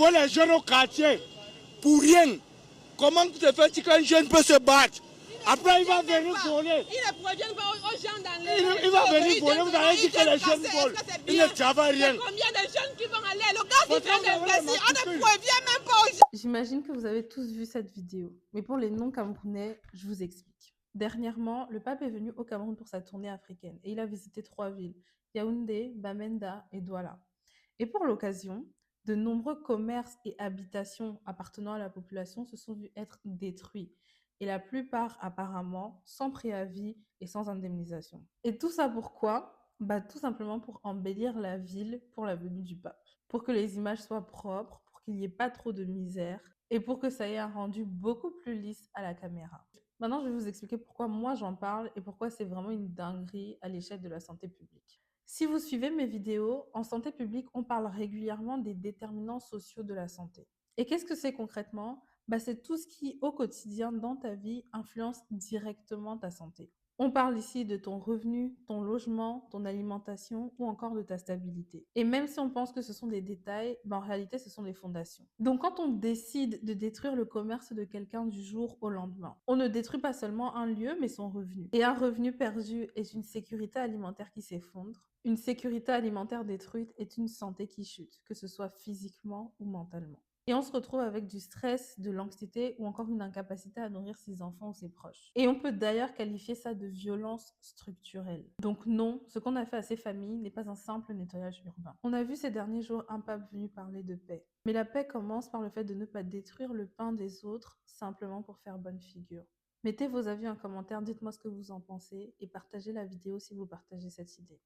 vois les jeunes au quartier, pour rien. Comment tu te fais qu'un jeune peut se battre? Après, il va venir voler. Il ne provient pas aux gens dans les... Il va venir voler, vous allez dire que les jeunes volent. Il ne travaille rien. Combien de jeunes qui vont aller? Le gars qui fait l'imbécile, on ne provient même pas aux gens. J'imagine que vous avez tous vu cette vidéo, mais pour les non-camerounais, je vous explique. Dernièrement, le pape est venu au Cameroun pour sa tournée africaine et il a visité 3 villes, Yaoundé, Bamenda et Douala. Et pour l'occasion, de nombreux commerces et habitations appartenant à la population se sont vus être détruits, et la plupart apparemment sans préavis et sans indemnisation. Et tout ça pourquoi? Tout simplement pour embellir la ville pour la venue du pape, pour que les images soient propres, pour qu'il n'y ait pas trop de misère et pour que ça ait un rendu beaucoup plus lisse à la caméra. Maintenant, je vais vous expliquer pourquoi moi j'en parle et pourquoi c'est vraiment une dinguerie à l'échelle de la santé publique. Si vous suivez mes vidéos, en santé publique, on parle régulièrement des déterminants sociaux de la santé. Et qu'est-ce que c'est concrètement? C'est tout ce qui, au quotidien, dans ta vie, influence directement ta santé. On parle ici de ton revenu, ton logement, ton alimentation ou encore de ta stabilité. Et même si on pense que ce sont des détails, en réalité, ce sont des fondations. Donc, quand on décide de détruire le commerce de quelqu'un du jour au lendemain, on ne détruit pas seulement un lieu, mais son revenu. Et un revenu perdu est une sécurité alimentaire qui s'effondre. Une sécurité alimentaire détruite est une santé qui chute, que ce soit physiquement ou mentalement. Et on se retrouve avec du stress, de l'anxiété ou encore une incapacité à nourrir ses enfants ou ses proches. Et on peut d'ailleurs qualifier ça de violence structurelle. Donc non, ce qu'on a fait à ces familles n'est pas un simple nettoyage urbain. On a vu ces derniers jours un pape venu parler de paix. Mais la paix commence par le fait de ne pas détruire le pain des autres simplement pour faire bonne figure. Mettez vos avis en commentaire, dites-moi ce que vous en pensez et partagez la vidéo si vous partagez cette idée.